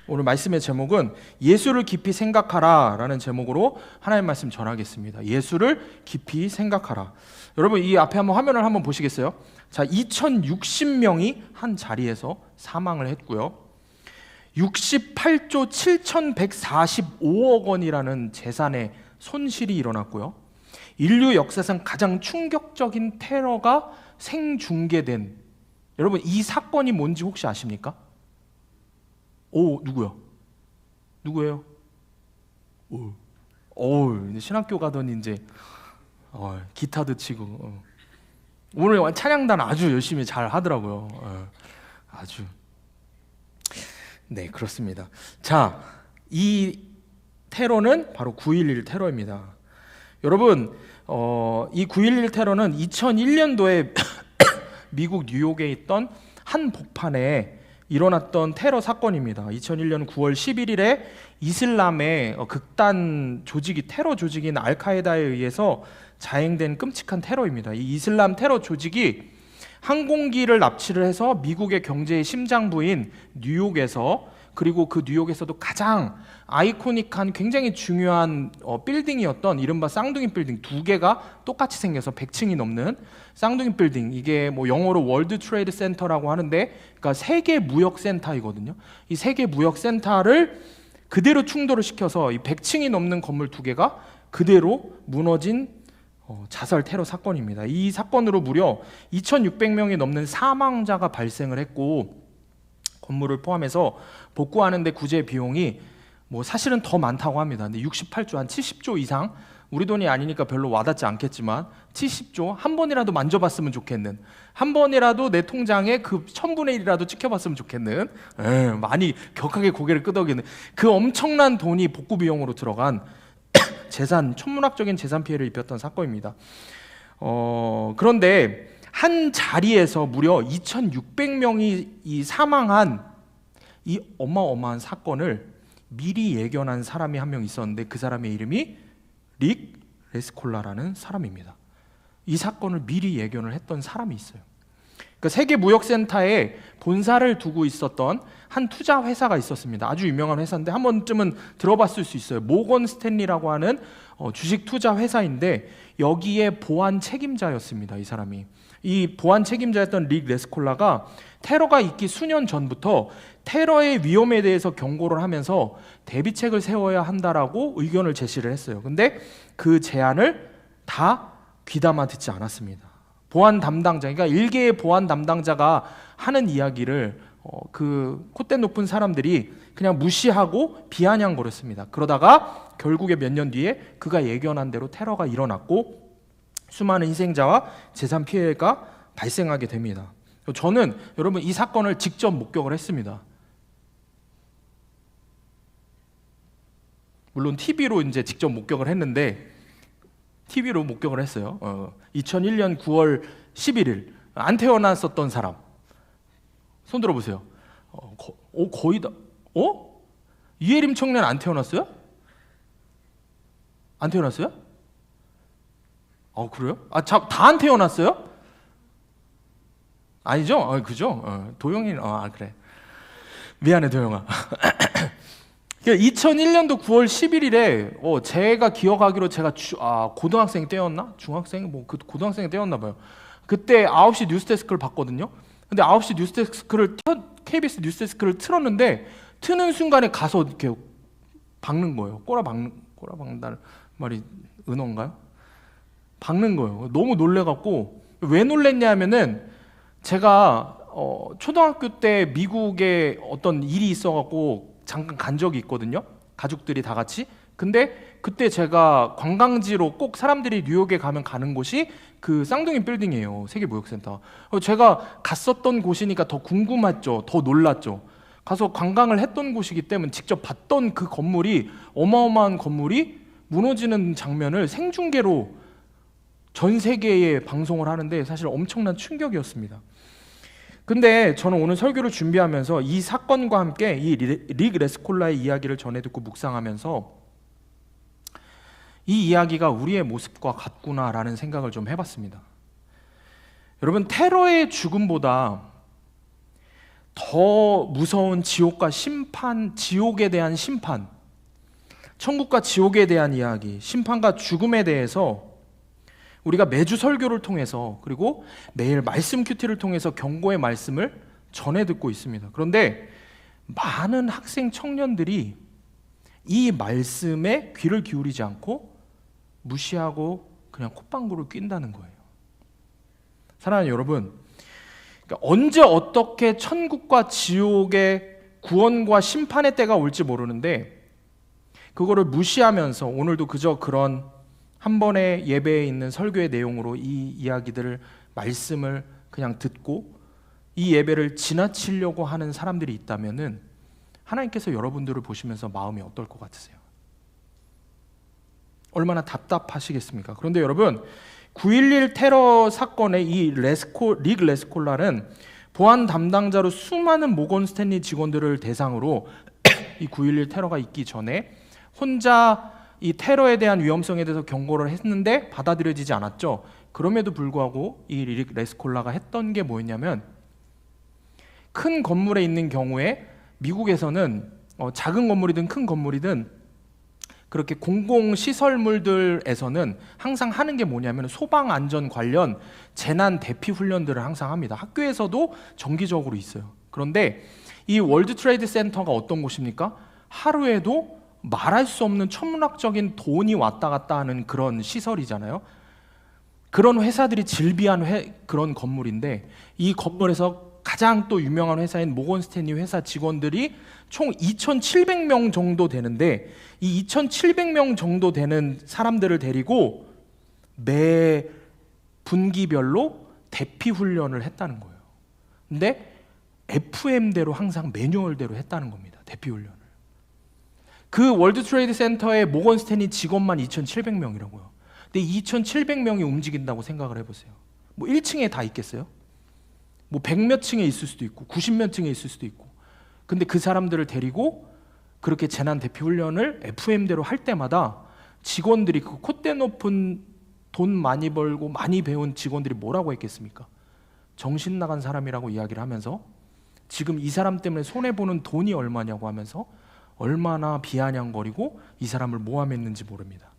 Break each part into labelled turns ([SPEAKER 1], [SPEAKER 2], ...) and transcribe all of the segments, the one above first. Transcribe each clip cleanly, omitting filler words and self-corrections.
[SPEAKER 1] 오늘 말씀의 제목은 예수를 깊이 생각하라 라는 제목으로 하나님 말씀 전하겠습니다. 예수를 깊이 생각하라. 여러분, 이 앞에 한번 화면을 한번 보시겠어요? 자, 2060명이 한 자리에서 사망을 했고요, 68조 7145억 원이라는 재산의 손실이 일어났고요, 인류 역사상 가장 충격적인 테러가 생중계된, 여러분 이 사건이 뭔지 혹시 아십니까? 오, 누구예요? 이제 신학교 가더니 이제 기타도 치고 오늘 찬양단 아주 열심히 잘 하더라고요. 아주. 네, 그렇습니다. 자, 이 테러는 바로 9.11 테러입니다. 여러분, 이 9.11 테러는 2001년도에 미국 뉴욕에 있던 한 복판에 일어났던 테러 사건입니다. 2001년 9월 11일에 이슬람의 극단 조직이, 테러 조직인 알카에다에 의해서 자행된 끔찍한 테러입니다. 이 이슬람 테러 조직이 항공기를 납치를 해서 미국의 경제의 심장부인 뉴욕에서, 그리고 그 뉴욕에서도 가장 아이코닉한 굉장히 중요한 빌딩이었던 이른바 쌍둥이 빌딩 두 개가 똑같이 생겨서 100층이 넘는 쌍둥이 빌딩, 이게 뭐 영어로 월드 트레이드 센터라고 하는데, 그러니까 세계 무역 센터이거든요. 이 세계 무역 센터를 그대로 충돌을 시켜서 이 100층이 넘는 건물 두 개가 그대로 무너진 자살 테러 사건입니다. 이 사건으로 무려 2,600명이 넘는 사망자가 발생을 했고, 건물을 포함해서 복구하는 데 구제 비용이 뭐 사실은 더 많다고 합니다. 근데 68조, 한 70조 이상, 우리 돈이 아니니까 별로 와닿지 않겠지만 70조, 한 번이라도 만져봤으면 좋겠는, 한 번이라도 내 통장에 그 1000분의 1이라도 찍혀봤으면 좋겠는, 많이 격하게 고개를 끄덕이는 그 엄청난 돈이 복구 비용으로 들어간 천문학적인 재산 피해를 입혔던 사건입니다. 그런데 한 자리에서 무려 2,600명이 사망한 이 어마어마한 사건을 미리 예견한 사람이 한 명 있었는데, 그 사람의 이름이 릭 레스콜라라는 사람입니다. 이 사건을 미리 예견을 했던 사람이 있어요. 그러니까 세계 무역센터에 본사를 두고 있었던 한 투자 회사가 있었습니다. 아주 유명한 회사인데 한 번쯤은 들어봤을 수 있어요. 모건 스탠리라고 하는 주식 투자 회사인데, 여기에 보안 책임자였습니다. 이 사람이. 이 보안 책임자였던 릭 레스콜라가 테러가 있기 수년 전부터 테러의 위험에 대해서 경고를 하면서 대비책을 세워야 한다라고 의견을 제시를 했어요. 근데 그 제안을 다 귀담아 듣지 않았습니다. 보안 담당자, 그러니까 일개의 보안 담당자가 하는 이야기를 그 콧대 높은 사람들이 그냥 무시하고 비아냥거렸습니다. 그러다가 결국에 몇 년 뒤에 그가 예견한 대로 테러가 일어났고 수많은 희생자와 재산 피해가 발생하게 됩니다. 저는 여러분 이 사건을 직접 목격을 했습니다. 물론 TV로 이제 직접 목격을 했는데, TV로 목격을 했어요. 2001년 9월 11일 안 태어났었던 사람 손 들어보세요. 거의 다. 이혜림 청년 안 태어났어요? 안 태어났어요? 그래요? 다 안 태어났어요? 아니죠? 그죠? 도영이, 그래. 미안해, 도영아. 2001년도 9월 11일에 제가 기억하기로 제가 고등학생 때였나? 중학생? 고등학생 때였나 봐요. 그때 9시 뉴스데스크를 봤거든요. 근데 9시 뉴스데스크를 KBS 뉴스데스크를 틀었는데, 트는 순간에 가서 이렇게 박는 거예요. 꼬라박는다는 말이 은어인가요? 박는 거예요. 너무 놀래갖고, 왜 놀랬냐면은 제가 초등학교 때 미국에 어떤 일이 있어갖고 잠깐 간 적이 있거든요. 가족들이 다 같이. 근데 그때 제가 관광지로 꼭 사람들이 뉴욕에 가면 가는 곳이 그 쌍둥이 빌딩이에요. 세계무역센터. 제가 갔었던 곳이니까 더 궁금했죠. 더 놀랐죠. 가서 관광을 했던 곳이기 때문에 직접 봤던 그 건물이, 어마어마한 건물이 무너지는 장면을 생중계로 전 세계에 방송을 하는데 사실 엄청난 충격이었습니다. 근데 저는 오늘 설교를 준비하면서 이 사건과 함께 이 릭 레스콜라의 이야기를 전해 듣고 묵상하면서 이 이야기가 우리의 모습과 같구나라는 생각을 좀 해봤습니다. 여러분, 테러의 죽음보다 더 무서운 지옥과 심판, 지옥에 대한 심판, 천국과 지옥에 대한 이야기, 심판과 죽음에 대해서 우리가 매주 설교를 통해서 그리고 매일 말씀 큐티를 통해서 경고의 말씀을 전해 듣고 있습니다. 그런데 많은 학생 청년들이 이 말씀에 귀를 기울이지 않고 무시하고 그냥 콧방구를 낀다는 거예요. 사랑하는 여러분, 그러니까 언제 어떻게 천국과 지옥의 구원과 심판의 때가 올지 모르는데 그거를 무시하면서 오늘도 그저 그런 한 번의 예배에 있는 설교의 내용으로 이 이야기들을 말씀을 그냥 듣고 이 예배를 지나치려고 하는 사람들이 있다면은 하나님께서 여러분들을 보시면서 마음이 어떨 것 같으세요? 얼마나 답답하시겠습니까? 그런데 여러분, 9.11 테러 사건의 이 릭 레스콜라는 보안 담당자로 수많은 모건 스탠리 직원들을 대상으로 이 9.11 테러가 있기 전에 혼자 이 테러에 대한 위험성에 대해서 경고를 했는데 받아들여지지 않았죠. 그럼에도 불구하고 이 릭 레스콜라가 했던 게 뭐였냐면 큰 건물에 있는 경우에 미국에서는 작은 건물이든 큰 건물이든 그렇게 공공시설물들에서는 항상 하는 게 뭐냐면 소방안전 관련 재난 대피 훈련들을 항상 합니다. 학교에서도 정기적으로 있어요. 그런데 이 월드 트레이드 센터가 어떤 곳입니까? 하루에도 말할 수 없는 천문학적인 돈이 왔다 갔다 하는 그런 시설이잖아요. 그런 회사들이 질비한 그런 건물인데 이 건물에서 가장 또 유명한 회사인 모건 스탠리 회사 직원들이 총 2,700명 정도 되는데 이 2,700명 정도 되는 사람들을 데리고 매 분기별로 대피 훈련을 했다는 거예요. 근데 FM대로 항상 매뉴얼대로 했다는 겁니다. 대피 훈련을. 그 월드 트레이드 센터의 모건 스탠리 직원만 2,700명이라고요. 근데 2,700명이 움직인다고 생각을 해보세요. 뭐 1층에 다 있겠어요? 뭐 100몇 층에 있을 수도 있고 90몇 층에 있을 수도 있고. 근데 그 사람들을 데리고 그렇게 재난 대피 훈련을 FM대로 할 때마다 직원들이 그 콧대 높은 돈 많이 벌고 많이 배운 직원들이 뭐라고 했겠습니까? 정신 나간 사람이라고 이야기를 하면서 지금 이 사람 때문에 손해보는 돈이 얼마냐고 하면서 얼마나 비아냥거리고 이 사람을 모함했는지 모릅니다.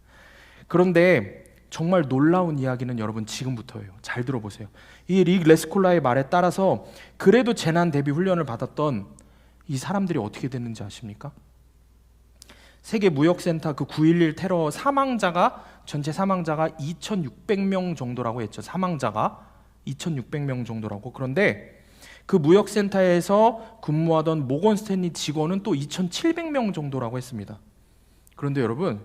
[SPEAKER 1] 그런데 정말 놀라운 이야기는 여러분 지금부터예요. 잘 들어보세요. 이 릭 레스콜라의 말에 따라서 그래도 재난 대비 훈련을 받았던 이 사람들이 어떻게 됐는지 아십니까? 세계 무역센터 그 9.11 테러 사망자가 전체 사망자가 2,600명 정도라고 했죠. 사망자가 2,600명 정도라고. 그런데 그 무역센터에서 근무하던 모건 스탠리 직원은 또 2,700명 정도라고 했습니다. 그런데 여러분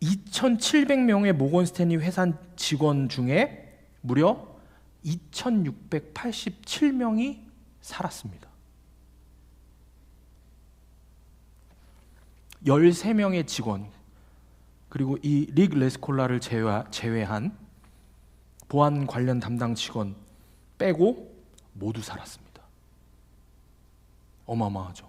[SPEAKER 1] 2,700명의 모건 스탠리 회사 직원 중에 무려 2,687명이 살았습니다. 13명의 직원 그리고 이 릭 레스콜라를 제외한 보안 관련 담당 직원 빼고 모두 살았습니다. 어마어마하죠.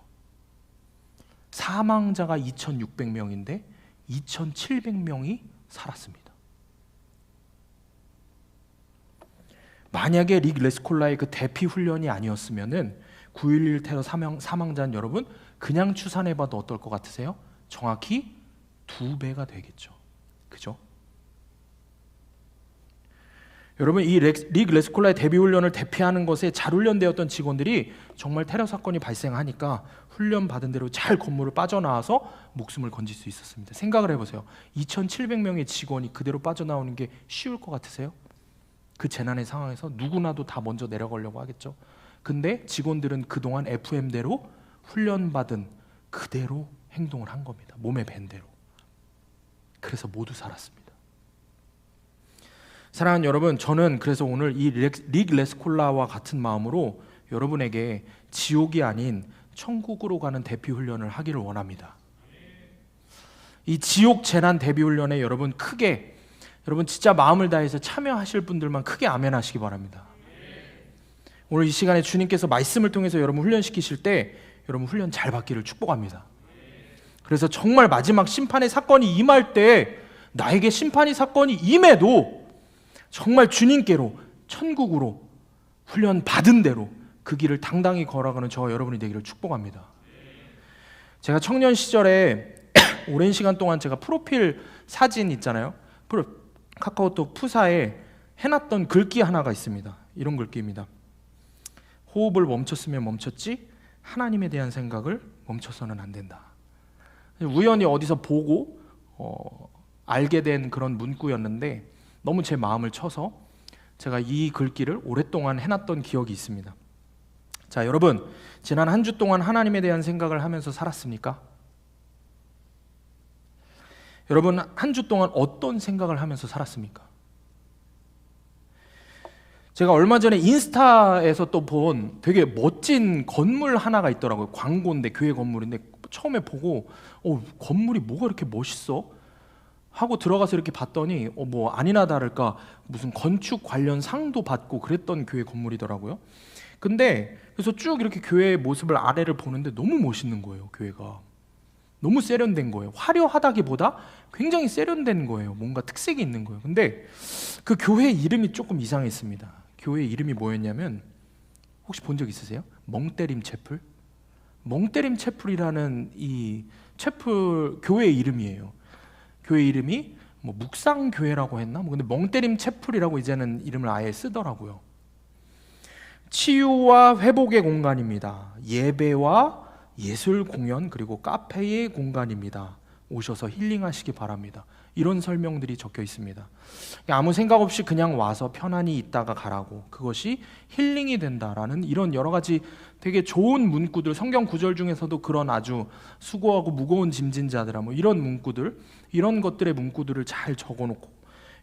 [SPEAKER 1] 사망자가 2,600명인데 2,700명이 살았습니다. 만약에 릭 레스콜라의 그 대피 훈련이 아니었으면은 9.11 테러 사망자는 여러분 그냥 추산해봐도 어떨 것 같으세요? 정확히 2배가 되겠죠. 그죠? 여러분 이 릭 레스콜라의 대비 훈련을 대피하는 것에 잘 훈련되었던 직원들이 정말 테러 사건이 발생하니까 훈련 받은 대로 잘 건물을 빠져나와서 목숨을 건질 수 있었습니다. 생각을 해보세요. 2,700명의 직원이 그대로 빠져나오는 게 쉬울 것 같으세요? 그 재난의 상황에서 누구나도 다 먼저 내려가려고 하겠죠. 근데 직원들은 그동안 FM대로 훈련받은 그대로 행동을 한 겁니다. 몸에 밴 대로. 그래서 모두 살았습니다. 사랑하는 여러분, 저는 그래서 오늘 이 릭 레스콜라와 같은 마음으로 여러분에게 지옥이 아닌 천국으로 가는 대피 훈련을 하기를 원합니다. 이 지옥 재난 대비 훈련에 여러분 진짜 마음을 다해서 참여하실 분들만 크게 아멘 하시기 바랍니다. 오늘 이 시간에 주님께서 말씀을 통해서 여러분 훈련시키실 때 여러분 훈련 잘 받기를 축복합니다. 그래서 정말 마지막 심판의 사건이 임할 때 나에게 심판의 사건이 임해도 정말 주님께로 천국으로 훈련 받은 대로 그 길을 당당히 걸어가는 저와 여러분이 되기를 축복합니다. 제가 청년 시절에 오랜 시간 동안 제가 프로필 사진 있잖아요. 카카오톡 푸사에 해놨던 글귀 하나가 있습니다. 이런 글귀입니다. 호흡을 멈췄으면 멈췄지 하나님에 대한 생각을 멈춰서는 안 된다. 우연히 어디서 보고 알게 된 그런 문구였는데 너무 제 마음을 쳐서 제가 이 글귀를 오랫동안 해놨던 기억이 있습니다. 자, 여러분, 지난 한 주 동안 하나님에 대한 생각을 하면서 살았습니까? 여러분, 한 주 동안 어떤 생각을 하면서 살았습니까? 제가 얼마 전에 인스타에서 또 본 되게 멋진 건물 하나가 있더라고요. 광고인데, 교회 건물인데 처음에 보고 건물이 뭐가 이렇게 멋있어? 하고 들어가서 이렇게 봤더니 뭐 아니나 다를까 무슨 건축 관련 상도 받고 그랬던 교회 건물이더라고요. 근데 그래서 쭉 이렇게 교회의 모습을 아래를 보는데 너무 멋있는 거예요. 교회가 너무 세련된 거예요. 화려하다기보다 굉장히 세련된 거예요. 뭔가 특색이 있는 거예요. 근데 그 교회 이름이 조금 이상했습니다. 교회 이름이 뭐였냐면, 혹시 본 적 있으세요? 멍때림 채플? 멍때림 채플이라는 이 채플 교회 이름이에요. 교회 이름이 뭐 묵상교회라고 했나? 근데 멍때림 채플이라고 이제는 이름을 아예 쓰더라고요. 치유와 회복의 공간입니다. 예배와 예술 공연 그리고 카페의 공간입니다. 오셔서 힐링하시기 바랍니다. 이런 설명들이 적혀 있습니다. 아무 생각 없이 그냥 와서 편안히 있다가 가라고, 그것이 힐링이 된다라는 이런 여러 가지 되게 좋은 문구들, 성경 구절 중에서도 그런 아주 수고하고 무거운 짐진 자들아 뭐 이런 문구들, 이런 것들의 문구들을 잘 적어놓고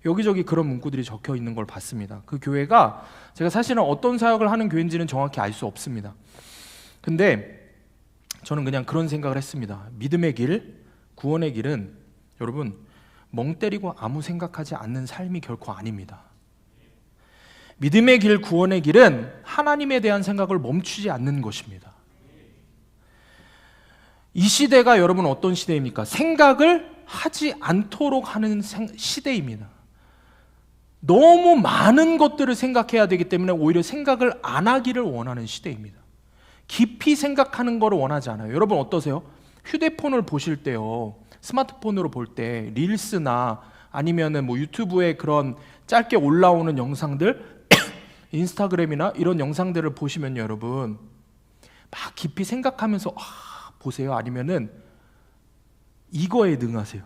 [SPEAKER 1] 여기저기 그런 문구들이 적혀 있는 걸 봤습니다. 그 교회가 제가 사실은 어떤 사역을 하는 교회인지는 정확히 알 수 없습니다. 근데 저는 그냥 그런 생각을 했습니다. 믿음의 길, 구원의 길은 여러분 멍 때리고 아무 생각하지 않는 삶이 결코 아닙니다. 믿음의 길, 구원의 길은 하나님에 대한 생각을 멈추지 않는 것입니다. 이 시대가 여러분 어떤 시대입니까? 생각을 하지 않도록 하는 시대입니다. 너무 많은 것들을 생각해야 되기 때문에 오히려 생각을 안 하기를 원하는 시대입니다. 깊이 생각하는 것을 원하지 않아요. 여러분 어떠세요? 휴대폰을 보실 때요, 스마트폰으로 볼 때 릴스나 아니면은 뭐 유튜브에 그런 짧게 올라오는 영상들, 인스타그램이나 이런 영상들을 보시면 여러분 막 깊이 생각하면서 보세요? 아니면은 이거에 능하세요?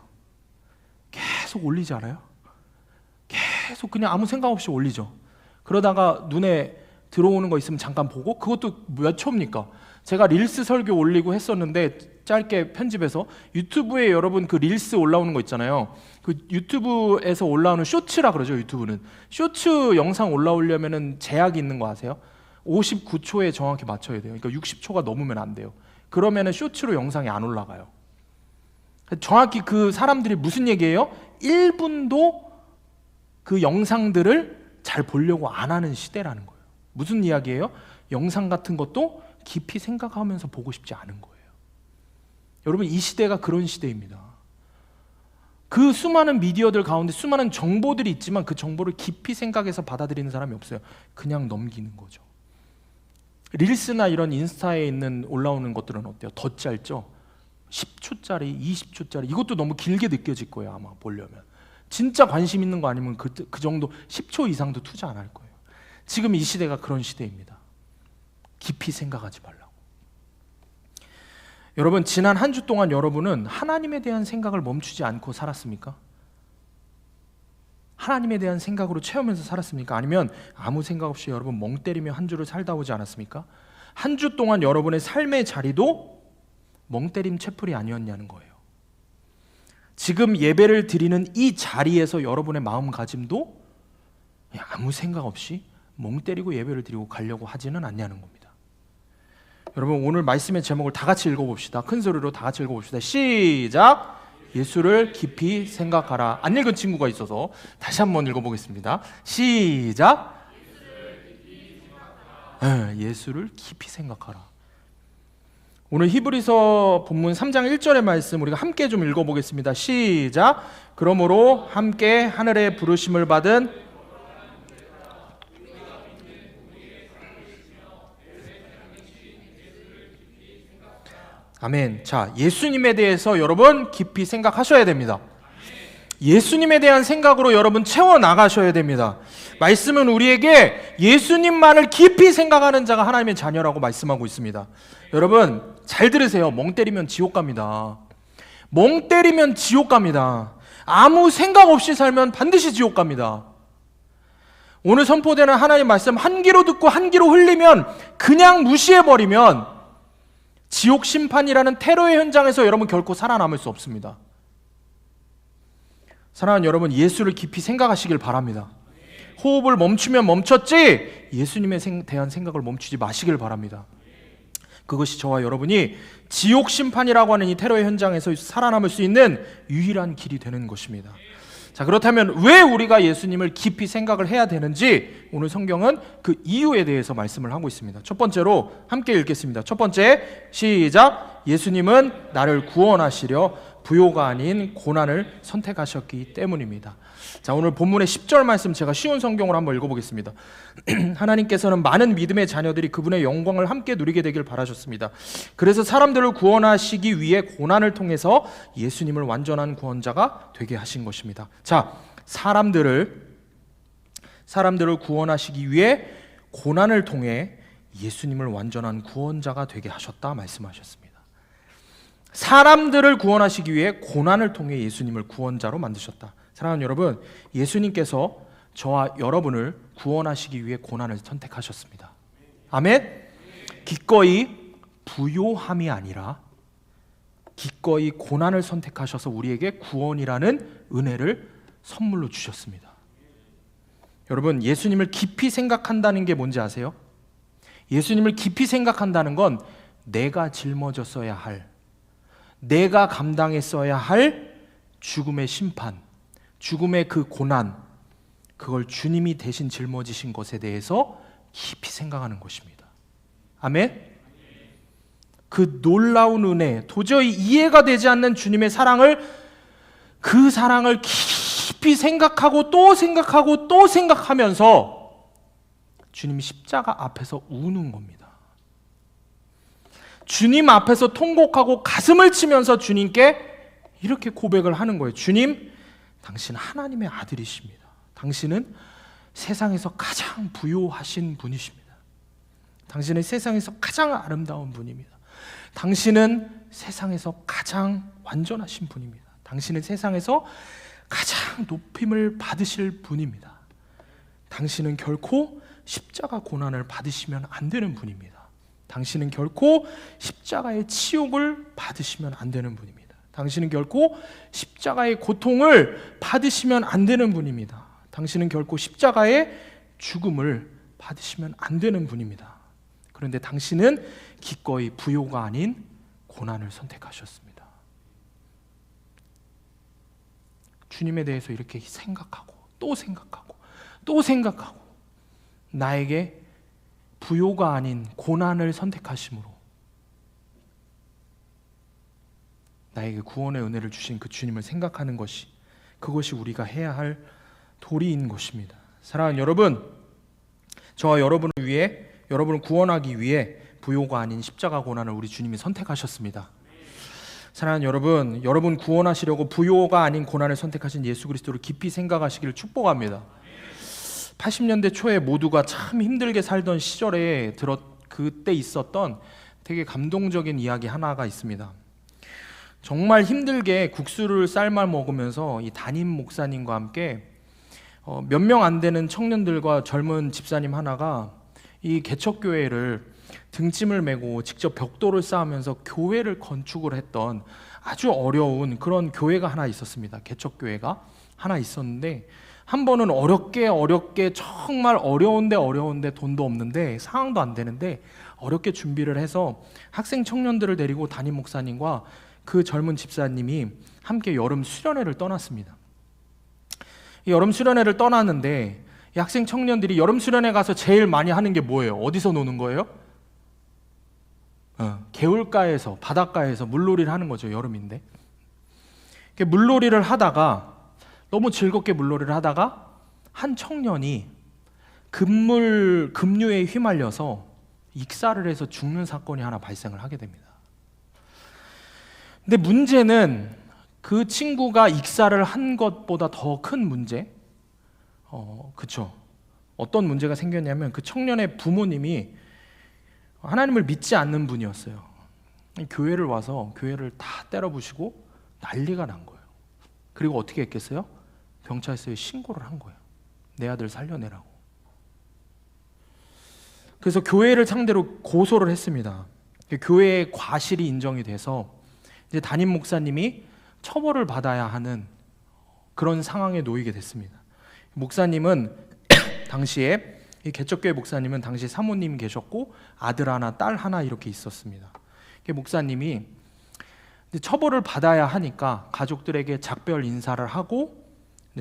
[SPEAKER 1] 계속 올리지 않아요? 계속 그냥 아무 생각 없이 올리죠. 그러다가 눈에 들어오는 거 있으면 잠깐 보고, 그것도 몇 초입니까? 제가 릴스 설교 올리고 했었는데 짧게 편집해서 유튜브에 여러분 그 릴스 올라오는 거 있잖아요. 그 유튜브에서 올라오는 쇼츠라 그러죠. 유튜브는 쇼츠 영상 올라오려면은 제약이 있는 거 아세요? 59초에 정확히 맞춰야 돼요. 그러니까 60초가 넘으면 안 돼요. 그러면은 쇼츠로 영상이 안 올라가요. 정확히 그 사람들이 무슨 얘기예요? 1분도 그 영상들을 잘 보려고 안 하는 시대라는 거예요. 무슨 이야기예요? 영상 같은 것도 깊이 생각하면서 보고 싶지 않은 거예요. 여러분 이 시대가 그런 시대입니다. 그 수많은 미디어들 가운데 수많은 정보들이 있지만 그 정보를 깊이 생각해서 받아들이는 사람이 없어요. 그냥 넘기는 거죠. 릴스나 이런 인스타에 있는 올라오는 것들은 어때요? 더 짧죠? 10초짜리, 20초짜리, 이것도 너무 길게 느껴질 거예요. 아마 보려면 진짜 관심 있는 거 아니면 그 정도 10초 이상도 투자 안 할 거예요. 지금 이 시대가 그런 시대입니다. 깊이 생각하지 말라고. 여러분 지난 한 주 동안 여러분은 하나님에 대한 생각을 멈추지 않고 살았습니까? 하나님에 대한 생각으로 채우면서 살았습니까? 아니면 아무 생각 없이 여러분 멍 때리며 한 주를 살다 오지 않았습니까? 한 주 동안 여러분의 삶의 자리도 멍 때림 채플이 아니었냐는 거예요. 지금 예배를 드리는 이 자리에서 여러분의 마음가짐도 그냥 아무 생각 없이 멍 때리고 예배를 드리고 가려고 하지는 않냐는 겁니다. 여러분 오늘 말씀의 제목을 다 같이 읽어봅시다. 큰 소리로 다 같이 읽어봅시다. 시작! 예수를 깊이 생각하라. 안 읽은 친구가 있어서 다시 한번 읽어보겠습니다. 시작! 예수를 깊이 생각하라. 오늘 히브리서 본문 3장 1절의 말씀 우리가 함께 좀 읽어보겠습니다. 시작! 그러므로 함께 하늘의 부르심을 받은 아멘. 자, 예수님에 대해서 여러분 깊이 생각하셔야 됩니다. 예수님에 대한 생각으로 여러분 채워나가셔야 됩니다. 말씀은 우리에게 예수님만을 깊이 생각하는 자가 하나님의 자녀라고 말씀하고 있습니다. 여러분 잘 들으세요. 멍 때리면 지옥 갑니다. 멍 때리면 지옥 갑니다. 아무 생각 없이 살면 반드시 지옥 갑니다. 오늘 선포되는 하나님 말씀 한 귀로 듣고 한 귀로 흘리면 그냥 무시해버리면 지옥 심판이라는 테러의 현장에서 여러분 결코 살아남을 수 없습니다. 사랑하는 여러분, 예수를 깊이 생각하시길 바랍니다. 호흡을 멈추면 멈췄지 예수님에 대한 생각을 멈추지 마시길 바랍니다. 그것이 저와 여러분이 지옥 심판이라고 하는 이 테러의 현장에서 살아남을 수 있는 유일한 길이 되는 것입니다. 자, 그렇다면 왜 우리가 예수님을 깊이 생각을 해야 되는지 오늘 성경은 그 이유에 대해서 말씀을 하고 있습니다. 첫 번째로 함께 읽겠습니다. 첫 번째, 시작. 예수님은 나를 구원하시려 부요가 아닌 고난을 선택하셨기 때문입니다. 자, 오늘 본문의 10절 말씀 제가 쉬운 성경으로 한번 읽어보겠습니다. 하나님께서는 많은 믿음의 자녀들이 그분의 영광을 함께 누리게 되길 바라셨습니다. 그래서 사람들을 구원하시기 위해 고난을 통해서 예수님을 완전한 구원자가 되게 하신 것입니다. 자, 사람들을 구원하시기 위해 고난을 통해 예수님을 완전한 구원자가 되게 하셨다 말씀하셨습니다. 사람들을 구원하시기 위해 고난을 통해 예수님을 구원자로 만드셨다. 사랑하는 여러분, 예수님께서 저와 여러분을 구원하시기 위해 고난을 선택하셨습니다. 아멘? 기꺼이 부요함이 아니라 기꺼이 고난을 선택하셔서 우리에게 구원이라는 은혜를 선물로 주셨습니다. 여러분, 예수님을 깊이 생각한다는 게 뭔지 아세요? 예수님을 깊이 생각한다는 건 내가 짊어졌어야 할, 내가 감당했어야 할 죽음의 심판, 죽음의 그 고난, 그걸 주님이 대신 짊어지신 것에 대해서 깊이 생각하는 것입니다. 아멘? 그 놀라운 은혜, 도저히 이해가 되지 않는 주님의 사랑을, 그 사랑을 깊이 생각하고 또 생각하고 또 생각하면서 주님이 십자가 앞에서 우는 겁니다. 주님 앞에서 통곡하고 가슴을 치면서 주님께 이렇게 고백을 하는 거예요. 주님, 당신은 하나님의 아들이십니다. 당신은 세상에서 가장 부요하신 분이십니다. 당신은 세상에서 가장 아름다운 분입니다. 당신은 세상에서 가장 완전하신 분입니다. 당신은 세상에서 가장 높임을 받으실 분입니다. 당신은 결코 십자가 고난을 받으시면 안 되는 분입니다. 당신은 결코 십자가의 치욕을 받으시면 안 되는 분입니다. 당신은 결코 십자가의 고통을 받으시면 안 되는 분입니다. 당신은 결코 십자가의 죽음을 받으시면 안 되는 분입니다. 그런데 당신은 기꺼이 부요가 아닌 고난을 선택하셨습니다. 주님에 대해서 이렇게 생각하고 또 생각하고 또 생각하고 나에게 부요가 아닌 고난을 선택하심으로 나에게 구원의 은혜를 주신 그 주님을 생각하는 것이, 그것이 우리가 해야 할 도리인 것입니다. 사랑하는 여러분, 저와 여러분을 위해, 여러분을 구원하기 위해 부요가 아닌 십자가 고난을 우리 주님이 선택하셨습니다. 사랑하는 여러분, 여러분 구원하시려고 부요가 아닌 고난을 선택하신 예수 그리스도를 깊이 생각하시기를 축복합니다. 80년대 초에 모두가 참 힘들게 살던 시절에 그때 있었던 되게 감동적인 이야기 하나가 있습니다. 정말 힘들게 국수를 삶아 먹으면서 이 담임 목사님과 함께 몇 명 안 되는 청년들과 젊은 집사님 하나가 이 개척교회를 등짐을 메고 직접 벽돌을 쌓으면서 교회를 건축을 했던 아주 어려운 그런 교회가 하나 있었습니다. 개척교회가 하나 있었는데, 한 번은 어렵게 정말 어려운데 돈도 없는데 상황도 안 되는데 어렵게 준비를 해서 학생 청년들을 데리고 담임 목사님과 그 젊은 집사님이 함께 여름 수련회를 떠났습니다. 이 여름 수련회를 떠났는데 이 학생 청년들이 여름 수련회 가서 제일 많이 하는 게 뭐예요? 어디서 노는 거예요? 개울가에서, 바닷가에서 물놀이를 하는 거죠. 여름인데 물놀이를 하다가, 너무 즐겁게 물놀이를 하다가 한 청년이 급류에 휘말려서 익사를 해서 죽는 사건이 하나 발생을 하게 됩니다. 근데 문제는 그 친구가 익사를 한 것보다 더 큰 문제, 그쵸? 어떤 문제가 생겼냐면 그 청년의 부모님이 하나님을 믿지 않는 분이었어요. 교회를 와서 교회를 다 때려부시고 난리가 난 거예요. 그리고 어떻게 했겠어요? 경찰서에 신고를 한 거예요. 내 아들 살려내라고. 그래서 교회를 상대로 고소를 했습니다. 교회의 과실이 인정이 돼서 이제 담임 목사님이 처벌을 받아야 하는 그런 상황에 놓이게 됐습니다. 목사님은 당시에 이 개척교회 목사님은 당시 사모님 계셨고 아들 하나, 딸 하나 이렇게 있었습니다. 목사님이 처벌을 받아야 하니까 가족들에게 작별 인사를 하고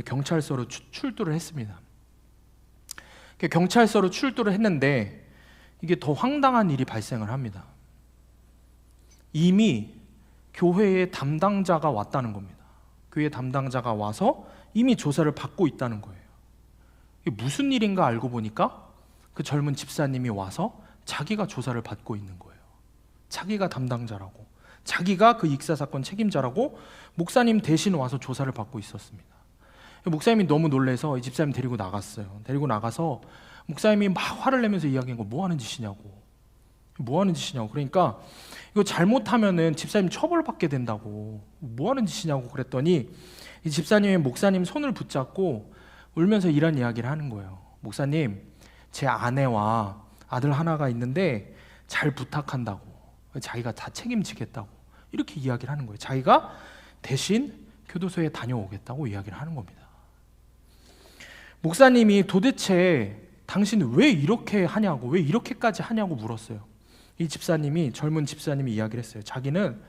[SPEAKER 1] 경찰서로 출두를 했습니다. 경찰서로 출두를 했는데 이게 더 황당한 일이 발생을 합니다. 이미 교회의 담당자가 왔다는 겁니다. 교회 담당자가 와서 이미 조사를 받고 있다는 거예요. 이게 무슨 일인가 알고 보니까 그 젊은 집사님이 와서 자기가 조사를 받고 있는 거예요. 자기가 담당자라고, 자기가 그 익사 사건 책임자라고 목사님 대신 와서 조사를 받고 있었습니다. 목사님이 너무 놀라서 이 집사님 데리고 나갔어요. 데리고 나가서 목사님이 막 화를 내면서 이야기한 거, 뭐 하는 짓이냐고. 뭐 하는 짓이냐고. 그러니까 이거 잘못하면은 집사님 처벌받게 된다고. 뭐 하는 짓이냐고 그랬더니 이 집사님이 목사님 손을 붙잡고 울면서 이런 이야기를 하는 거예요. 목사님, 제 아내와 아들 하나가 있는데 잘 부탁한다고. 자기가 다 책임지겠다고. 이렇게 이야기를 하는 거예요. 자기가 대신 교도소에 다녀오겠다고 이야기를 하는 겁니다. 목사님이 도대체 당신 왜 이렇게 하냐고, 왜 이렇게까지 하냐고 물었어요. 이 집사님이, 젊은 집사님이 이야기를 했어요. 자기는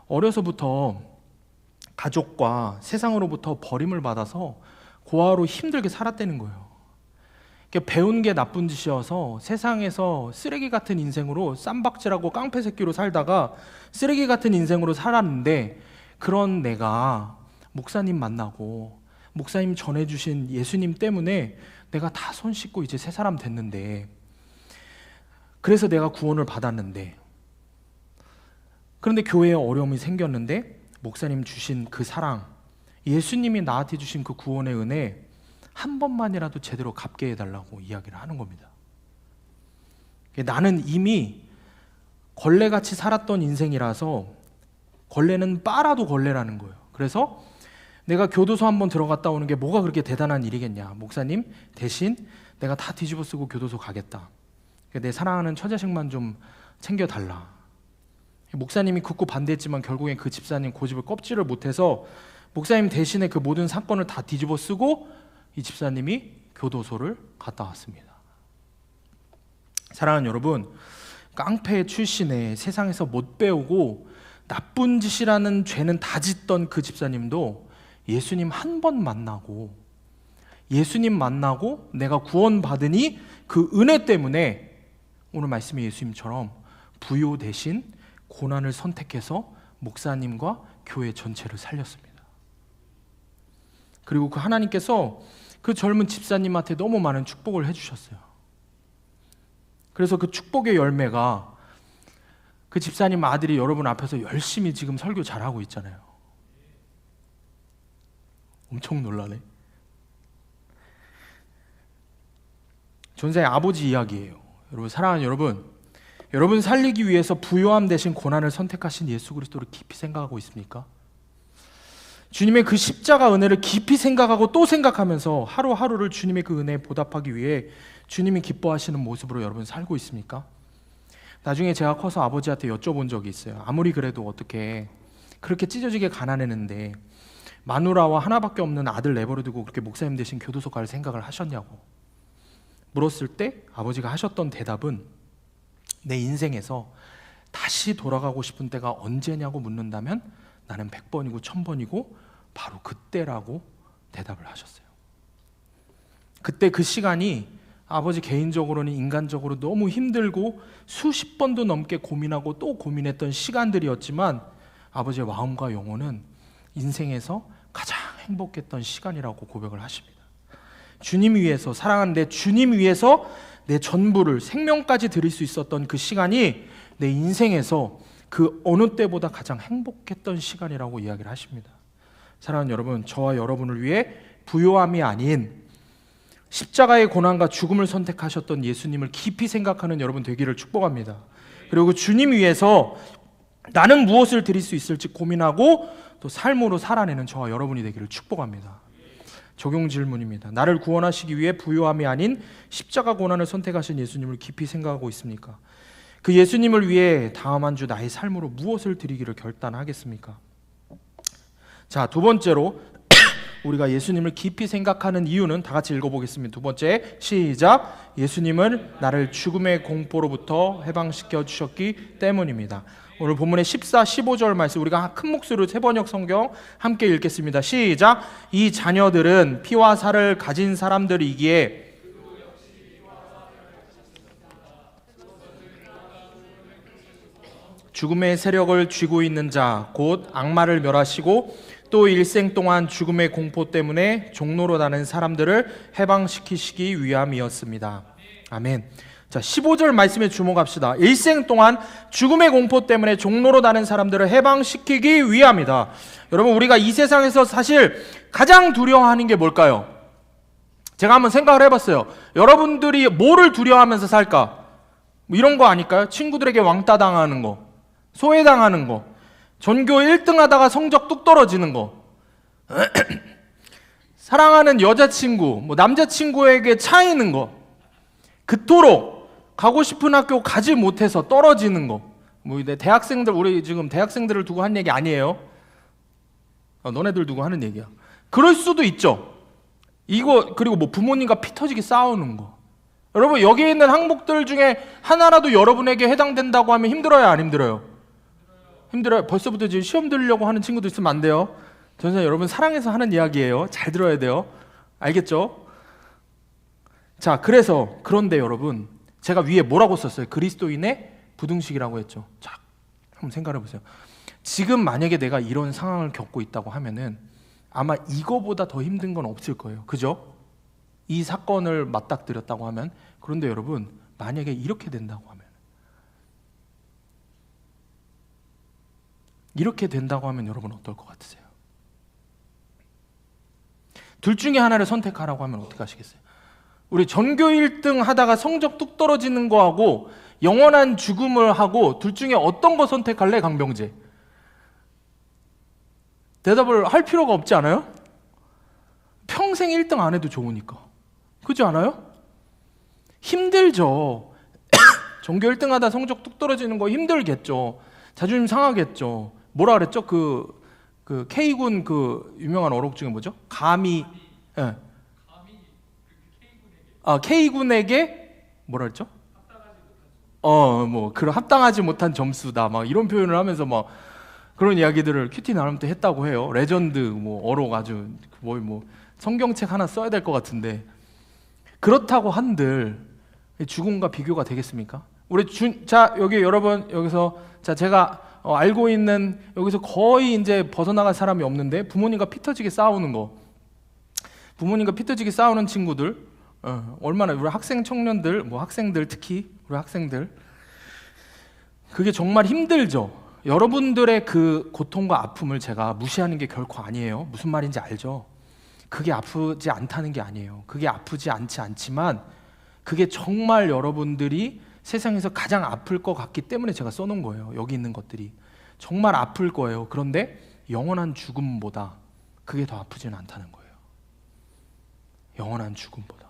[SPEAKER 1] 어려서부터 가족과 세상으로부터 버림을 받아서 고아로 힘들게 살았다는 거예요. 배운 게 나쁜 짓이어서 세상에서 쓰레기 같은 인생으로 쌈박질하고 깡패 새끼로 살다가 쓰레기 같은 인생으로 살았는데, 그런 내가 목사님 만나고 목사님 전해주신 예수님 때문에 내가 다 손 씻고 이제 새 사람 됐는데, 그래서 내가 구원을 받았는데, 그런데 교회에 어려움이 생겼는데 목사님 주신 그 사랑, 예수님이 나한테 주신 그 구원의 은혜 한 번만이라도 제대로 갚게 해달라고 이야기를 하는 겁니다. 나는 이미 걸레같이 살았던 인생이라서, 걸레는 빨아도 걸레라는 거예요. 그래서 내가 교도소 한번 들어갔다 오는 게 뭐가 그렇게 대단한 일이겠냐. 목사님 대신 내가 다 뒤집어 쓰고 교도소 가겠다. 내 사랑하는 처자식만 좀 챙겨달라. 목사님이 극구 반대했지만 결국엔 그 집사님 고집을 꺾지를 못해서 목사님 대신에 그 모든 사건을 다 뒤집어 쓰고 이 집사님이 교도소를 갔다 왔습니다. 사랑하는 여러분, 깡패 출신의 세상에서 못 배우고 나쁜 짓이라는 죄는 다 짓던 그 집사님도 예수님 한 번 만나고, 예수님 만나고 내가 구원받으니 그 은혜 때문에 오늘 말씀의 예수님처럼 부요 대신 고난을 선택해서 목사님과 교회 전체를 살렸습니다. 그리고 그 하나님께서 그 젊은 집사님한테 너무 많은 축복을 해주셨어요. 그래서 그 축복의 열매가 그 집사님 아들이 여러분 앞에서 열심히 지금 설교 잘하고 있잖아요. 엄청 놀라네. 전사의 아버지 이야기예요. 여러분, 사랑하는 여러분, 여러분 살리기 위해서 부요함 대신 고난을 선택하신 예수 그리스도를 깊이 생각하고 있습니까? 주님의 그 십자가 은혜를 깊이 생각하고 또 생각하면서 하루하루를 주님의 그 은혜에 보답하기 위해 주님이 기뻐하시는 모습으로 여러분 살고 있습니까? 나중에 제가 커서 아버지한테 여쭤본 적이 있어요. 아무리 그래도 어떻게 그렇게 찢어지게 가난했는데 마누라와 하나밖에 없는 아들 내버려두고 그렇게 목사님 대신 교도소 갈 생각을 하셨냐고 물었을 때 아버지가 하셨던 대답은, 내 인생에서 다시 돌아가고 싶은 때가 언제냐고 묻는다면 나는 100번이고 1000번이고 바로 그때라고 대답을 하셨어요. 그때 그 시간이 아버지 개인적으로는 인간적으로 너무 힘들고 수십 번도 넘게 고민하고 또 고민했던 시간들이었지만 아버지의 마음과 영혼은 인생에서 가장 행복했던 시간이라고 고백을 하십니다. 주님 위해서, 사랑하는데 주님 위해서 내 전부를, 생명까지 드릴 수 있었던 그 시간이 내 인생에서 그 어느 때보다 가장 행복했던 시간이라고 이야기를 하십니다. 사랑하는 여러분, 저와 여러분을 위해 부요함이 아닌 십자가의 고난과 죽음을 선택하셨던 예수님을 깊이 생각하는 여러분 되기를 축복합니다. 그리고 주님 위해서 나는 무엇을 드릴 수 있을지 고민하고 또 삶으로 살아내는 저와 여러분이 되기를 축복합니다. 적용 질문입니다. 나를 구원하시기 위해 부요함이 아닌 십자가 고난을 선택하신 예수님을 깊이 생각하고 있습니까? 그 예수님을 위해 다음 한 주 나의 삶으로 무엇을 드리기를 결단하겠습니까? 자, 두 번째로 우리가 예수님을 깊이 생각하는 이유는 다 같이 읽어보겠습니다. 두 번째, 시작. 예수님은 나를 죽음의 공포로부터 해방시켜 주셨기 때문입니다. 오늘 본문의 14, 15절 말씀 우리가 큰 목소리로 세번역 성경 함께 읽겠습니다. 시작. 이 자녀들은 피와 살을 가진 사람들이기에 죽음의 세력을 쥐고 있는 자, 곧 악마를 멸하시고 또 일생 동안 죽음의 공포 때문에 종로로 가는 사람들을 해방시키시기 위함이었습니다. 아멘. 자, 15절 말씀에 주목합시다. 일생 동안 죽음의 공포 때문에 종로로 가는 사람들을 해방시키기 위함이다. 여러분, 우리가 이 세상에서 사실 가장 두려워하는 게 뭘까요? 제가 한번 생각을 해봤어요. 여러분들이 뭐를 두려워하면서 살까? 뭐 이런 거 아닐까요? 친구들에게 왕따 당하는 거, 소외당하는 거, 전교 1등 하다가 성적 뚝 떨어지는 거, 사랑하는 여자친구, 뭐 남자친구에게 차이는 거, 그토록 가고 싶은 학교 가지 못해서 떨어지는 거. 뭐 대학생들, 우리 지금 대학생들을 두고 한 얘기 아니에요. 너네들 두고 하는 얘기야. 그럴 수도 있죠. 이거, 그리고 뭐 부모님과 피 터지게 싸우는 거. 여러분, 여기 있는 항목들 중에 하나라도 여러분에게 해당된다고 하면 힘들어요, 안 힘들어요? 힘들어요. 벌써부터 지금 시험 들으려고 하는 친구들 있으면 안 돼요. 저는 여러분 사랑해서 하는 이야기예요. 잘 들어야 돼요. 알겠죠? 자, 그런데 여러분, 제가 위에 뭐라고 썼어요? 그리스도인의 부등식이라고 했죠. 자, 한번 생각해 보세요. 지금 만약에 내가 이런 상황을 겪고 있다고 하면은 아마 이거보다 더 힘든 건 없을 거예요. 그죠? 이 사건을 맞닥뜨렸다고 하면. 그런데 여러분, 만약에 이렇게 된다고 하면, 여러분 어떨 것 같으세요? 둘 중에 하나를 선택하라고 하면 어떻게 하시겠어요? 우리 전교 1등 하다가 성적 뚝 떨어지는 거하고 영원한 죽음을 하고 둘 중에 어떤 거 선택할래, 강병재? 대답을 할 필요가 없지 않아요? 평생 1등 안 해도 좋으니까. 그렇지 않아요? 힘들죠. 전교 1등 하다 성적 뚝 떨어지는 거 힘들겠죠. 자존심 상하겠죠. 뭐라 그랬죠? 그 K군 그 유명한 어록 중에 뭐죠? 감히, 예. K군에게 뭐라 그랬죠? 그런 합당하지 못한 점수다. 막 이런 표현을 하면서 막 그런 이야기들을 큐티 나름 때 했다고 해요. 레전드 뭐 어록 아주 뭐 성경책 하나 써야 될 것 같은데, 그렇다고 한들 죽음과 비교가 되겠습니까? 자, 여기 여러분, 여기서 자, 제가 알고 있는, 여기서 거의 이제 벗어나갈 사람이 없는데 부모님과 피 터지게 싸우는 거, 부모님과 피 터지게 싸우는 친구들, 얼마나, 우리 학생 청년들, 뭐 학생들, 특히 우리 학생들, 그게 정말 힘들죠. 여러분들의 그 고통과 아픔을 제가 무시하는 게 결코 아니에요. 무슨 말인지 알죠? 그게 아프지 않다는 게 아니에요. 그게 아프지 않지만 그게 정말 여러분들이 세상에서 가장 아플 것 같기 때문에 제가 써놓은 거예요. 여기 있는 것들이 정말 아플 거예요. 그런데 영원한 죽음보다 그게 더 아프지는 않다는 거예요. 영원한 죽음보다.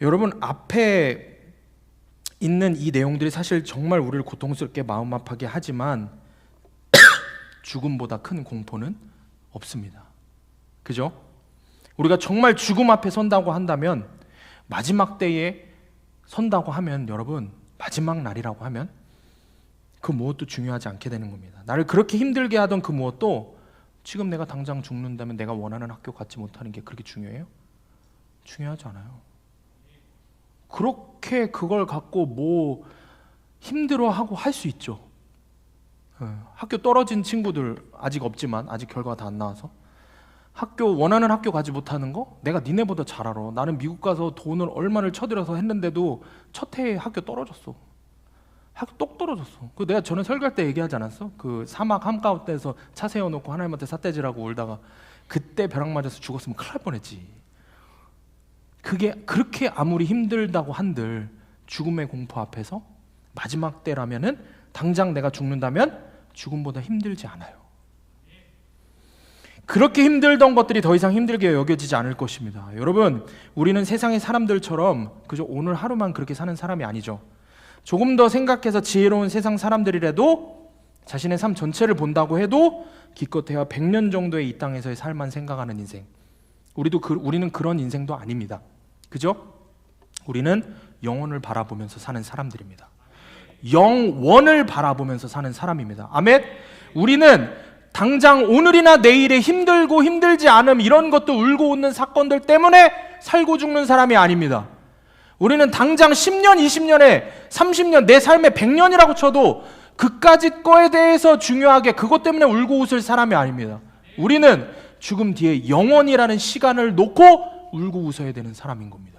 [SPEAKER 1] 여러분, 앞에 있는 이 내용들이 사실 정말 우리를 고통스럽게 마음 아프게 하지만 죽음보다 큰 공포는 없습니다. 그죠? 우리가 정말 죽음 앞에 선다고 한다면, 마지막 때에 선다고 하면, 여러분, 마지막 날이라고 하면 그 무엇도 중요하지 않게 되는 겁니다. 나를 그렇게 힘들게 하던 그 무엇도 지금 내가 당장 죽는다면 내가 원하는 학교 갖지 못하는 게 그렇게 중요해요? 중요하지 않아요. 그렇게 그걸 갖고 뭐 힘들어하고 할 수 있죠. 학교 떨어진 친구들 아직 없지만, 아직 결과가 다 안 나와서 원하는 학교 가지 못하는 거 내가 니네보다 잘 알아. 나는 미국 가서 돈을 얼마를 쳐들여서 했는데도 첫 해에 학교 떨어졌어. 학교 똑 떨어졌어. 그 내가 전에 설교할 때 얘기하지 않았어? 그 사막 한가운데서 차 세워놓고 하나님한테 삿대질하고 울다가 그때 벼락 맞아서 죽었으면 큰일 날 뻔했지. 그게 그렇게 아무리 힘들다고 한들 죽음의 공포 앞에서 마지막 때라면은 당장 내가 죽는다면 죽음보다 힘들지 않아요. 그렇게 힘들던 것들이 더 이상 힘들게 여겨지지 않을 것입니다. 여러분, 우리는 세상의 사람들처럼 그저 오늘 하루만 그렇게 사는 사람이 아니죠. 조금 더 생각해서 지혜로운 세상 사람들이라도 자신의 삶 전체를 본다고 해도 기껏해야 100년 정도의 이 땅에서의 삶만 생각하는 인생. 우리는 그런 인생도 아닙니다. 그죠? 우리는 영혼을 바라보면서 사는 사람들입니다. 영원을 바라보면서 사는 사람입니다. 아멘. 우리는 당장 오늘이나 내일에 힘들고 힘들지 않음 이런 것도 울고 웃는 사건들 때문에 살고 죽는 사람이 아닙니다. 우리는 당장 10년, 20년에 30년, 내 삶에 100년이라고 쳐도 그까짓 거에 대해서 중요하게 그것 때문에 울고 웃을 사람이 아닙니다. 우리는 죽음 뒤에 영원이라는 시간을 놓고 울고 웃어야 되는 사람인 겁니다.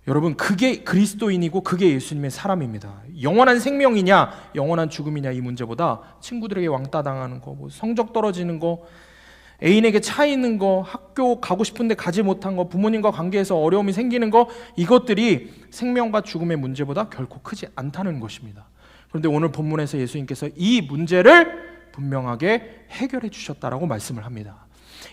[SPEAKER 1] 여러분, 그게 그리스도인이고 그게 예수님의 사람입니다. 영원한 생명이냐 영원한 죽음이냐 이 문제보다 친구들에게 왕따 당하는 거, 성적 떨어지는 거, 애인에게 차이는 거, 학교 가고 싶은데 가지 못한 거, 부모님과 관계에서 어려움이 생기는 거, 이것들이 생명과 죽음의 문제보다 결코 크지 않다는 것입니다. 그런데 오늘 본문에서 예수님께서 이 문제를 분명하게 해결해 주셨다라고 말씀을 합니다.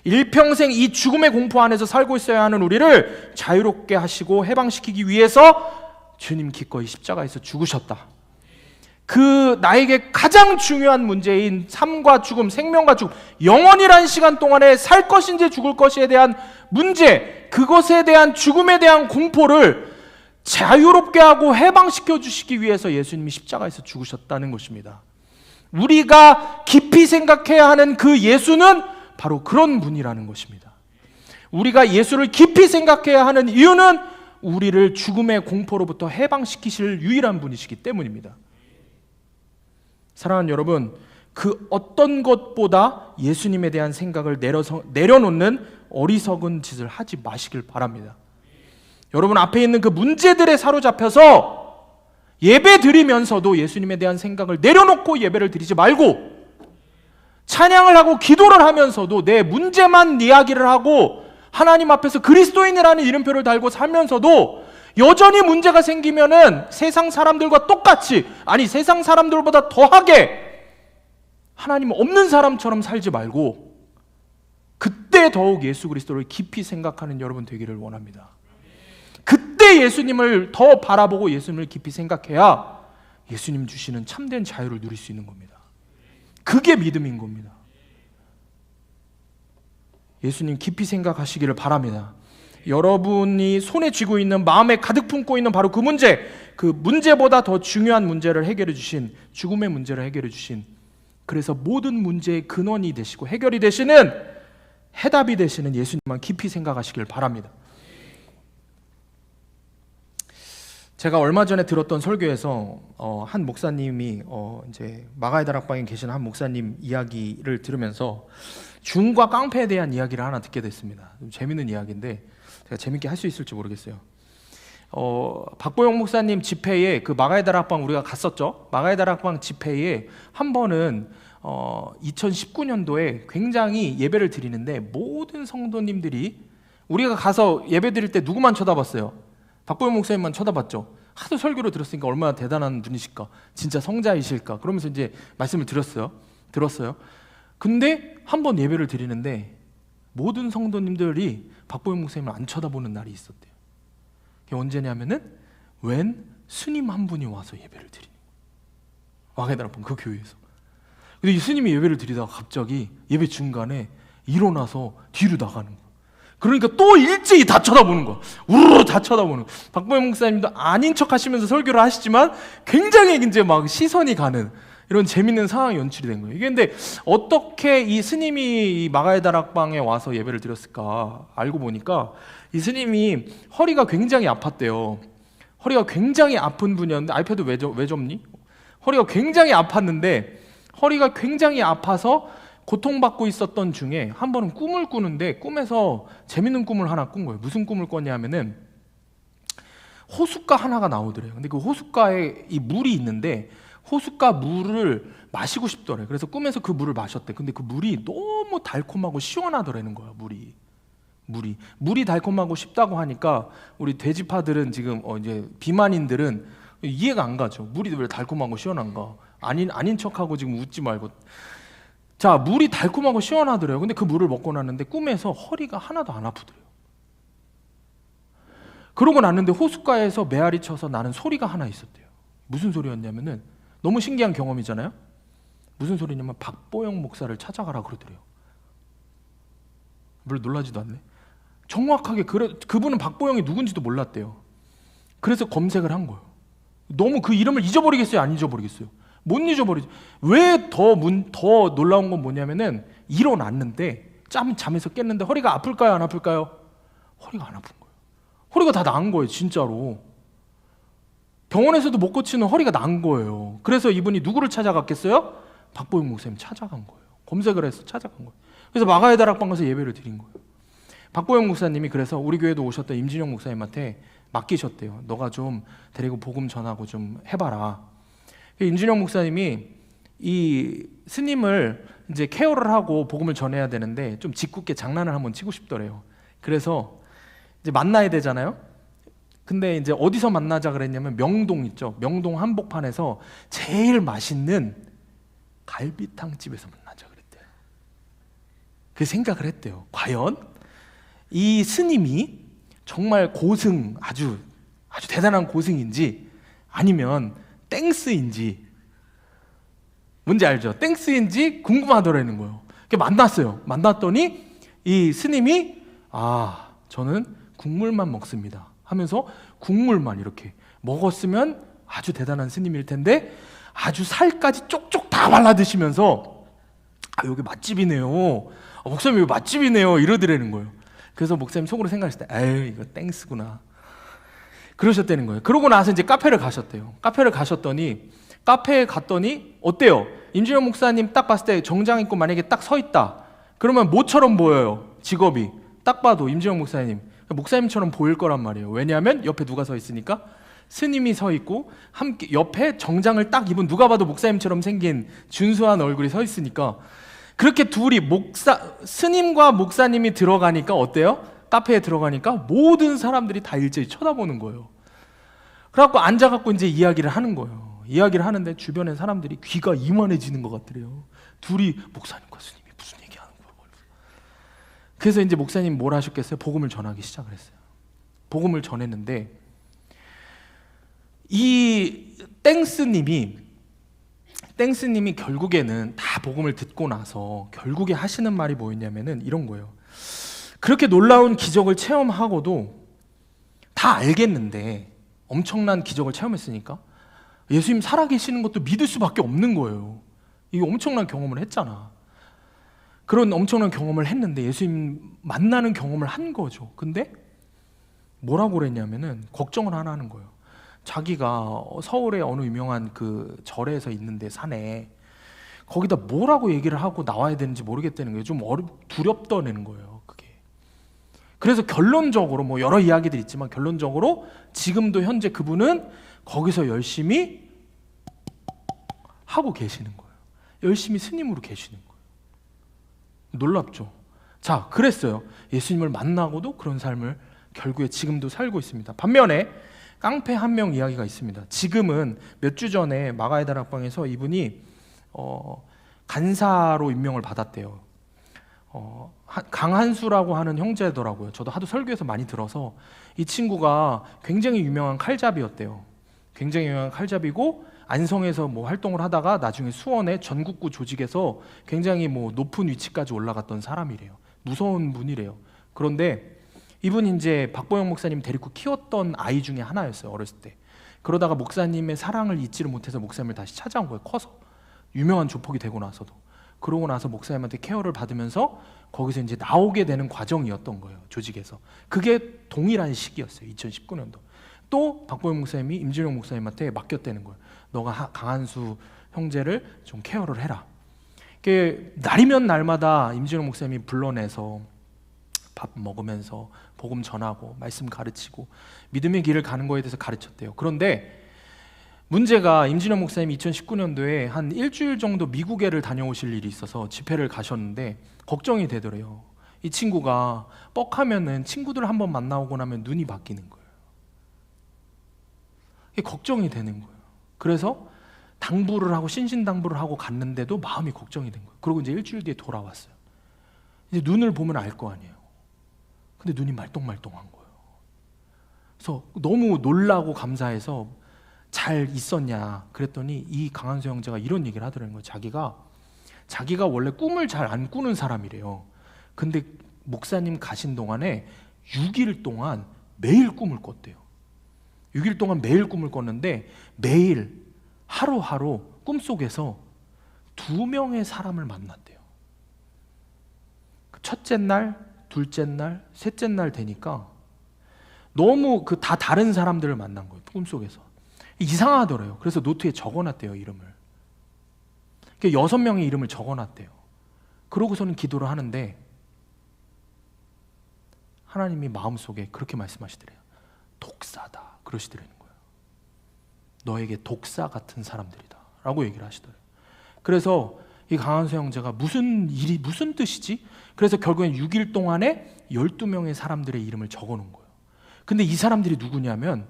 [SPEAKER 1] 일평생 이 죽음의 공포 안에서 살고 있어야 하는 우리를 자유롭게 하시고 해방시키기 위해서 주님 기꺼이 십자가에서 죽으셨다. 그 나에게 가장 중요한 문제인 삶과 죽음, 생명과 죽음, 영원이라는 시간 동안에 살 것인지 죽을 것에 대한 문제, 그것에 대한 죽음에 대한 공포를 자유롭게 하고 해방시켜 주시기 위해서 예수님이 십자가에서 죽으셨다는 것입니다. 우리가 깊이 생각해야 하는 그 예수는 바로 그런 분이라는 것입니다. 우리가 예수를 깊이 생각해야 하는 이유는 우리를 죽음의 공포로부터 해방시키실 유일한 분이시기 때문입니다. 사랑하는 여러분, 그 어떤 것보다 예수님에 대한 생각을 내려놓는 어리석은 짓을 하지 마시길 바랍니다. 여러분 앞에 있는 그 문제들에 사로잡혀서 예배 드리면서도 예수님에 대한 생각을 내려놓고 예배를 드리지 말고, 찬양을 하고 기도를 하면서도 내 문제만 이야기를 하고 하나님 앞에서 그리스도인이라는 이름표를 달고 살면서도 여전히 문제가 생기면은 세상 사람들과 똑같이, 아니 세상 사람들보다 더하게 하나님 없는 사람처럼 살지 말고 그때 더욱 예수 그리스도를 깊이 생각하는 여러분 되기를 원합니다. 그때 예수님을 더 바라보고 예수님을 깊이 생각해야 예수님 주시는 참된 자유를 누릴 수 있는 겁니다. 그게 믿음인 겁니다. 예수님 깊이 생각하시기를 바랍니다. 여러분이 손에 쥐고 있는, 마음에 가득 품고 있는 바로 그 문제, 그 문제보다 더 중요한 문제를 해결해 주신, 죽음의 문제를 해결해 주신, 그래서 모든 문제의 근원이 되시고 해결이 되시는, 해답이 되시는 예수님만 깊이 생각하시길 바랍니다. 제가 얼마 전에 들었던 설교에서 한 목사님이 이제 마가의 다락방에 계신 한 목사님 이야기를 들으면서 중과 깡패에 대한 이야기를 하나 듣게 됐습니다. 좀 재밌는 이야기인데 제가 재밌게 할 수 있을지 모르겠어요. 박보영 목사님 집회에, 그 마가의 다락방 우리가 갔었죠. 마가의 다락방 집회에 한 번은 2019년도에 굉장히 예배를 드리는데 모든 성도님들이, 우리가 가서 예배 드릴 때 누구만 쳐다봤어요? 박보영 목사님만 쳐다봤죠. 하도 설교를 들었으니까 얼마나 대단한 분이실까, 진짜 성자이실까, 그러면서 이제 말씀을 들었어요. 근데 한 번 예배를 드리는데 모든 성도님들이 박보영 목사님을 안 쳐다보는 날이 있었대요. 그게 언제냐면은 웬 스님 한 분이 와서 예배를 드리는 거예요. 마가다락방 그 교회에서. 근데 이 스님이 예배를 드리다가 갑자기 예배 중간에 일어나서 뒤로 나가는 거예요. 그러니까 또 일제히 다 쳐다보는 거야. 우르르 다 쳐다보는 거야. 박보영 목사님도 아닌 척 하시면서 설교를 하시지만 굉장히 이제 막 시선이 가는 이런 재밌는 상황이 연출이 된 거예요. 이게 근데 어떻게 이 스님이 이 마가의 다락방에 와서 예배를 드렸을까 알고 보니까 이 스님이 허리가 굉장히 아팠대요. 허리가 굉장히 아픈 분이었는데, 아이패드 왜 접니? 허리가 굉장히 아팠는데, 허리가 굉장히 아파서 고통받고 있었던 중에 한 번은 꿈을 꾸는데 꿈에서 재밌는 꿈을 하나 꾼 거예요. 무슨 꿈을 꿨냐면은 호숫가 하나가 나오더래요. 근데 그 호숫가에 이 물이 있는데 호숫가 물을 마시고 싶더래. 그래서 꿈에서 그 물을 마셨대. 근데 그 물이 너무 달콤하고 시원하더라는 거야. 물이 달콤하고 쉽다고 하니까 우리 돼지파들은 지금 이제 비만인들은 이해가 안 가죠. 물이 왜 달콤하고 시원한가? 아닌 척하고 지금 웃지 말고. 자, 물이 달콤하고 시원하더래요. 근데 그 물을 먹고 났는데 꿈에서 허리가 하나도 안 아프더래요. 그러고 났는데 호숫가에서 메아리 쳐서 나는 소리가 하나 있었대요. 무슨 소리였냐면은 너무 신기한 경험이잖아요. 무슨 소리냐면 박보영 목사를 찾아가라 그러더래요. 별로 놀라지도 않네. 정확하게 그분은 박보영이 누군지도 몰랐대요. 그래서 검색을 한 거예요. 너무 그 이름을 잊어버리겠어요? 안 잊어버리겠어요? 못 잊어버리죠. 왜 더 놀라운 건 뭐냐면은 일어났는데 잠에서 깼는데 허리가 아플까요? 안 아플까요? 허리가 안 아픈 거예요. 허리가 다 나은 거예요. 진짜로. 병원에서도 못 고치는 허리가 난 거예요. 그래서 이분이 누구를 찾아갔겠어요? 박보영 목사님 찾아간 거예요. 검색을 해서 찾아간 거예요. 그래서 마가의 다락방 가서 예배를 드린 거예요. 박보영 목사님이 그래서 우리 교회도 오셨던 임진영 목사님한테 맡기셨대요. 너가 좀 데리고 복음 전하고 좀 해봐라. 임진영 목사님이 이 스님을 이제 케어를 하고 복음을 전해야 되는데 좀 짓궂게 장난을 한번 치고 싶더래요. 그래서 이제 만나야 되잖아요. 근데 이제 어디서 만나자 그랬냐면 명동 있죠. 명동 한복판에서 제일 맛있는 갈비탕 집에서 만나자 그랬대요. 그 생각을 했대요. 과연 이 스님이 정말 고승 아주 대단한 고승인지 아니면 땡스인지 뭔지 알죠? 땡스인지 궁금하더라는 거예요. 만났어요. 만났더니 이 스님이 저는 국물만 먹습니다 하면서 국물만 이렇게 먹었으면 아주 대단한 스님일 텐데 아주 살까지 쪽쪽 다 발라 드시면서 여기 맛집이네요. 목사님 여기 맛집이네요. 이러더라는 거예요. 그래서 목사님 속으로 생각했을 때 에휴 이거 땡스구나 그러셨다는 거예요. 그러고 나서 이제 카페를 가셨대요. 카페를 가셨더니 카페에 갔더니 어때요? 임진영 목사님 딱 봤을 때 정장 입고 만약에 딱 서 있다 그러면 뭐처럼 보여요? 직업이 딱 봐도 임진영 목사님처럼 보일 거란 말이에요. 왜냐하면 옆에 누가 서 있으니까 스님이 서 있고 함께 옆에 정장을 딱 입은 누가 봐도 목사님처럼 생긴 준수한 얼굴이 서 있으니까 그렇게 둘이 스님과 목사님이 들어가니까 어때요? 카페에 들어가니까 모든 사람들이 다 일제히 쳐다보는 거예요. 그래갖고 앉아갖고 이제 이야기를 하는 거예요. 이야기를 하는데 주변에 사람들이 귀가 이만해지는 것 같더래요. 둘이 목사님과 스님이 무슨 얘기하는 거야. 그래서 이제 목사님 뭘 하셨겠어요? 복음을 전하기 시작을 했어요. 복음을 전했는데 이 땡스님이 결국에는 다 복음을 듣고 나서 결국에 하시는 말이 뭐였냐면은 이런 거예요. 그렇게 놀라운 기적을 체험하고도 다 알겠는데 엄청난 기적을 체험했으니까 예수님 살아계시는 것도 믿을 수밖에 없는 거예요. 이게 엄청난 경험을 했잖아. 그런 엄청난 경험을 했는데 예수님 만나는 경험을 한 거죠. 근데 뭐라고 그랬냐면은 걱정을 하나 하는 거예요. 자기가 서울의 어느 유명한 그 절에서 있는데 산에 거기다 뭐라고 얘기를 하고 나와야 되는지 모르겠다는 거예요. 좀 두렵다는 거예요. 그게. 그래서 결론적으로 뭐 여러 이야기들이 있지만 결론적으로 지금도 현재 그분은 거기서 열심히 하고 계시는 거예요. 열심히 스님으로 계시는 거예요. 놀랍죠? 자, 그랬어요. 예수님을 만나고도 그런 삶을 결국에 지금도 살고 있습니다. 반면에 깡패 한 명 이야기가 있습니다. 지금은 몇 주 전에 마가의 다락방에서 이분이 간사로 임명을 받았대요. 강한수라고 하는 형제더라고요. 저도 하도 설교에서 많이 들어서 이 친구가 굉장히 유명한 칼잡이였대요. 굉장히 유명한 칼잡이고 안성에서 뭐 활동을 하다가 나중에 수원의 전국구 조직에서 굉장히 뭐 높은 위치까지 올라갔던 사람이래요. 무서운 분이래요. 그런데 이분이 이제 박보영 목사님 데리고 키웠던 아이 중에 하나였어요. 어렸을 때. 그러다가 목사님의 사랑을 잊지를 못해서 목사님을 다시 찾아온 거예요. 커서. 유명한 조폭이 되고 나서도. 그러고 나서 목사님한테 케어를 받으면서 거기서 이제 나오게 되는 과정이었던 거예요. 조직에서. 그게 동일한 시기였어요. 2019년도. 또 박보영 목사님이 임진영 목사님한테 맡겼다는 거예요. 너가 강한수 형제를 좀 케어를 해라. 날이면 날마다 임진호 목사님이 불러내서 밥 먹으면서 복음 전하고 말씀 가르치고 믿음의 길을 가는 거에 대해서 가르쳤대요. 그런데 문제가 임진호 목사님이 2019년도에 한 일주일 정도 미국에를 다녀오실 일이 있어서 집회를 가셨는데 걱정이 되더래요. 이 친구가 뻑하면은 친구들 한번 만나고 나면 눈이 바뀌는 거예요. 이게 걱정이 되는 거예요. 그래서 당부를 하고 신신당부를 하고 갔는데도 마음이 걱정이 된 거예요. 그리고 이제 일주일 뒤에 돌아왔어요. 이제 눈을 보면 알 거 아니에요. 근데 눈이 말똥말똥한 거예요. 그래서 너무 놀라고 감사해서 잘 있었냐 그랬더니 이 강한수 형제가 이런 얘기를 하더라는 거예요. 자기가 원래 꿈을 잘 안 꾸는 사람이래요. 근데 목사님 가신 동안에 6일 동안 매일 꿈을 꿨대요. 6일 동안 매일 꿈을 꿨는데 매일 하루하루 꿈속에서 2명의 사람을 만났대요. 첫째 날, 둘째 날, 셋째 날 되니까 너무 다 다른 사람들을 만난 거예요. 꿈속에서. 이상하더래요. 그래서 노트에 적어놨대요, 이름을. 6명의 이름을 적어놨대요. 그러고서는 기도를 하는데 하나님이 마음속에 그렇게 말씀하시더래요. 독사다 그러시더라는 거예요. 너에게 독사 같은 사람들이다 라고 얘기를 하시더래요. 그래서 이 강한수 형제가 무슨 뜻이지? 그래서 결국엔 6일 동안에 12명의 사람들의 이름을 적어놓은 거예요. 근데 이 사람들이 누구냐면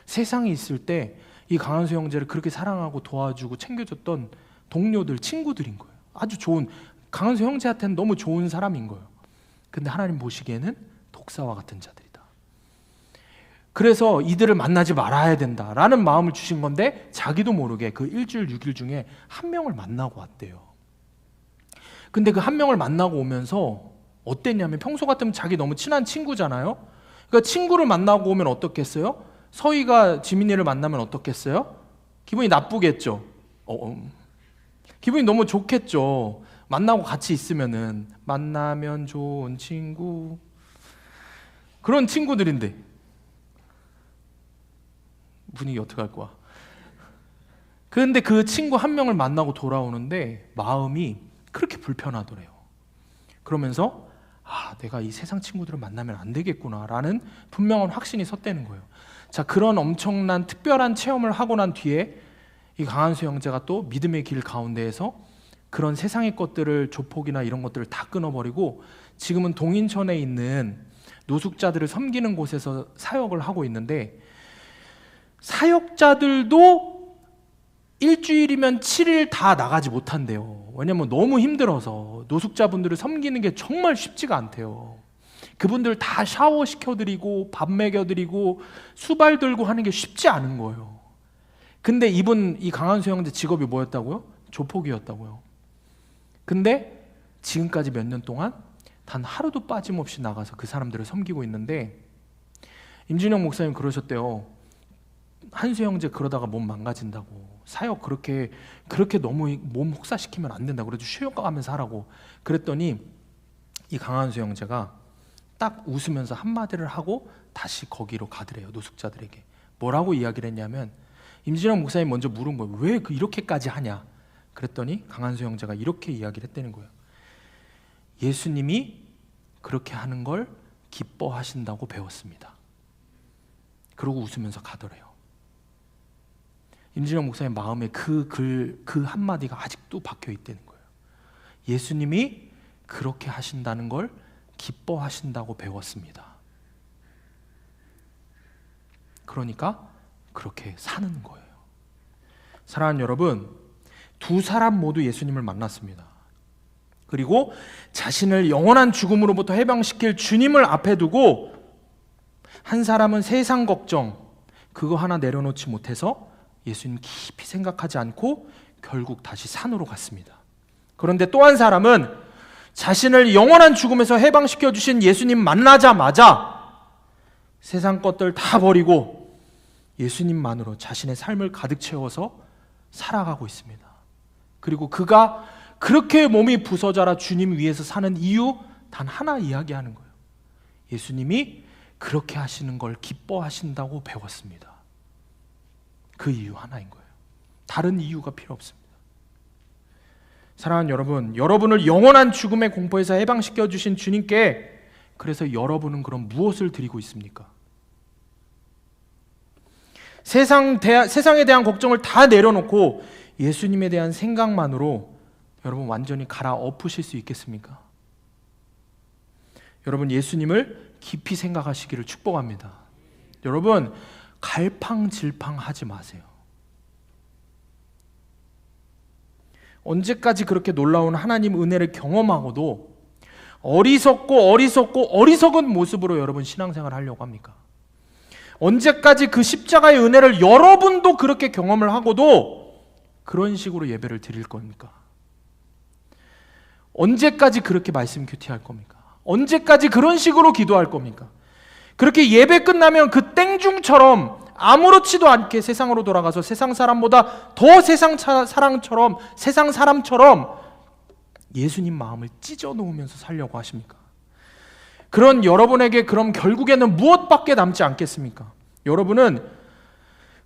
[SPEAKER 1] 세상에 있을 때 이 강한수 형제를 그렇게 사랑하고 도와주고 챙겨줬던 동료들, 친구들인 거예요. 아주 좋은, 강한수 형제한테는 너무 좋은 사람인 거예요. 근데 하나님 보시기에는 독사와 같은 자들이다. 그래서 이들을 만나지 말아야 된다라는 마음을 주신 건데 자기도 모르게 그 일주일 6일 중에 한 명을 만나고 왔대요. 근데 그 한 명을 만나고 오면서 어땠냐면 평소 같으면 자기 너무 친한 친구잖아요. 그러니까 친구를 만나고 오면 어떻겠어요? 서희가 지민이를 만나면 어떻겠어요? 기분이 나쁘겠죠. 기분이 너무 좋겠죠. 만나고 같이 있으면은 만나면 좋은 친구 그런 친구들인데 분위기 어떡할 거야. 그런데 그 친구 한 명을 만나고 돌아오는데 마음이 그렇게 불편하더래요. 그러면서 내가 이 세상 친구들을 만나면 안 되겠구나라는 분명한 확신이 섰다는 거예요. 자, 그런 엄청난 특별한 체험을 하고 난 뒤에 이 강한수 형제가 또 믿음의 길 가운데에서 그런 세상의 것들을, 조폭이나 이런 것들을 다 끊어버리고 지금은 동인천에 있는 노숙자들을 섬기는 곳에서 사역을 하고 있는데 사역자들도 일주일이면 7일 다 나가지 못한대요. 왜냐면 너무 힘들어서 노숙자분들을 섬기는 게 정말 쉽지가 않대요. 그분들 다 샤워시켜드리고 밥 먹여드리고 수발 들고 하는 게 쉽지 않은 거예요. 근데 이 강한수 형제 직업이 뭐였다고요? 조폭이었다고요. 근데 지금까지 몇 년 동안 단 하루도 빠짐없이 나가서 그 사람들을 섬기고 있는데 임진영 목사님 그러셨대요. 한수 형제 그러다가 몸 망가진다고, 사역 그렇게 너무 몸 혹사시키면 안 된다고, 그래도 쉬어가면서 하라고 그랬더니 이 강한수 형제가 딱 웃으면서 한마디를 하고 다시 거기로 가더래요. 노숙자들에게 뭐라고 이야기를 했냐면 임진영 목사님 먼저 물은 거예요. 왜 이렇게까지 하냐? 그랬더니 강한수 형제가 이렇게 이야기를 했다는 거예요. 예수님이 그렇게 하는 걸 기뻐하신다고 배웠습니다. 그러고 웃으면서 가더래요. 임진영 목사님 마음에 그 한마디가 아직도 박혀 있다는 거예요. 예수님이 그렇게 하신다는 걸 기뻐하신다고 배웠습니다. 그러니까 그렇게 사는 거예요. 사랑하는 여러분, 두 사람 모두 예수님을 만났습니다. 그리고 자신을 영원한 죽음으로부터 해방시킬 주님을 앞에 두고 한 사람은 세상 걱정 그거 하나 내려놓지 못해서 예수님 깊이 생각하지 않고 결국 다시 산으로 갔습니다. 그런데 또 한 사람은 자신을 영원한 죽음에서 해방시켜 주신 예수님 만나자마자 세상 것들 다 버리고 예수님만으로 자신의 삶을 가득 채워서 살아가고 있습니다. 그리고 그가 그렇게 몸이 부서져라 주님 위해서 사는 이유 단 하나 이야기하는 거예요. 예수님이 그렇게 하시는 걸 기뻐하신다고 배웠습니다. 그 이유 하나인 거예요. 다른 이유가 필요 없습니다. 사랑하는 여러분, 여러분을 영원한 죽음의 공포에서 해방시켜 주신 주님께 그래서 여러분은 그럼 무엇을 드리고 있습니까? 세상에 대한 걱정을 다 내려놓고 예수님에 대한 생각만으로 여러분 완전히 갈아엎으실 수 있겠습니까? 여러분, 예수님을 깊이 생각하시기를 축복합니다. 여러분, 갈팡질팡하지 마세요. 언제까지 그렇게 놀라운 하나님 은혜를 경험하고도 어리석은 모습으로 여러분 신앙생활 하려고 합니까? 언제까지 그 십자가의 은혜를 여러분도 그렇게 경험을 하고도 그런 식으로 예배를 드릴 겁니까? 언제까지 그렇게 말씀 큐티할 겁니까? 언제까지 그런 식으로 기도할 겁니까? 그렇게 예배 끝나면 그 땡중처럼 아무렇지도 않게 세상으로 돌아가서 세상 사람보다 더 세상 사람처럼 예수님 마음을 찢어 놓으면서 살려고 하십니까? 그런 여러분에게 그럼 결국에는 무엇밖에 남지 않겠습니까? 여러분은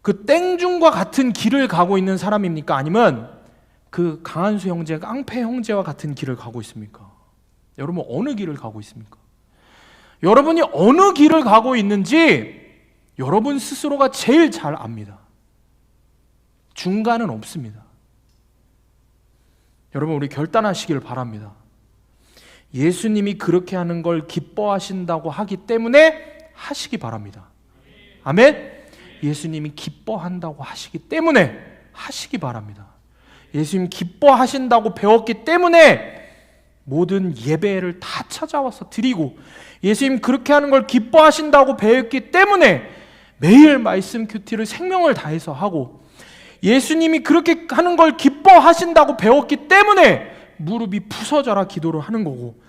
[SPEAKER 1] 그 땡중과 같은 길을 가고 있는 사람입니까? 아니면 그 강한수 형제, 깡패 형제와 같은 길을 가고 있습니까? 여러분 어느 길을 가고 있습니까? 여러분이 어느 길을 가고 있는지 여러분 스스로가 제일 잘 압니다. 중간은 없습니다. 여러분, 우리 결단하시길 바랍니다. 예수님이 그렇게 하는 걸 기뻐하신다고 하기 때문에 하시기 바랍니다. 아멘? 예수님이 기뻐한다고 하시기 때문에 하시기 바랍니다. 예수님 기뻐하신다고 배웠기 때문에 모든 예배를 다 찾아와서 드리고, 예수님 그렇게 하는 걸 기뻐하신다고 배웠기 때문에 매일 말씀 큐티를 생명을 다해서 하고, 예수님이 그렇게 하는 걸 기뻐하신다고 배웠기 때문에 무릎이 부서져라 기도를 하는 거고,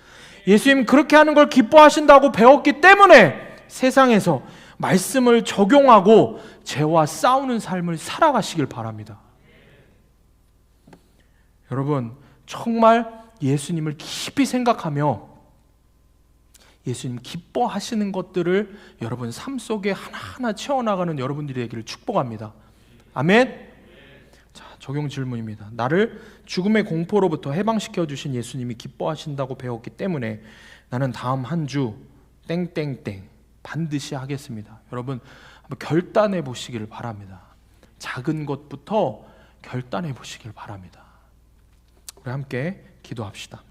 [SPEAKER 1] 예수님 그렇게 하는 걸 기뻐하신다고 배웠기 때문에 세상에서 말씀을 적용하고 죄와 싸우는 삶을 살아가시길 바랍니다. 여러분, 정말 예수님을 깊이 생각하며 예수님 기뻐하시는 것들을 여러분 삶 속에 하나하나 채워나가는 여러분들이 되기를 축복합니다. 아멘. 자, 적용 질문입니다. 나를 죽음의 공포로부터 해방시켜 주신 예수님이 기뻐하신다고 배웠기 때문에 나는 다음 한 주 땡땡땡 반드시 하겠습니다. 여러분 한번 결단해 보시기를 바랍니다. 작은 것부터 결단해 보시길 바랍니다. 우리 함께 기도합시다.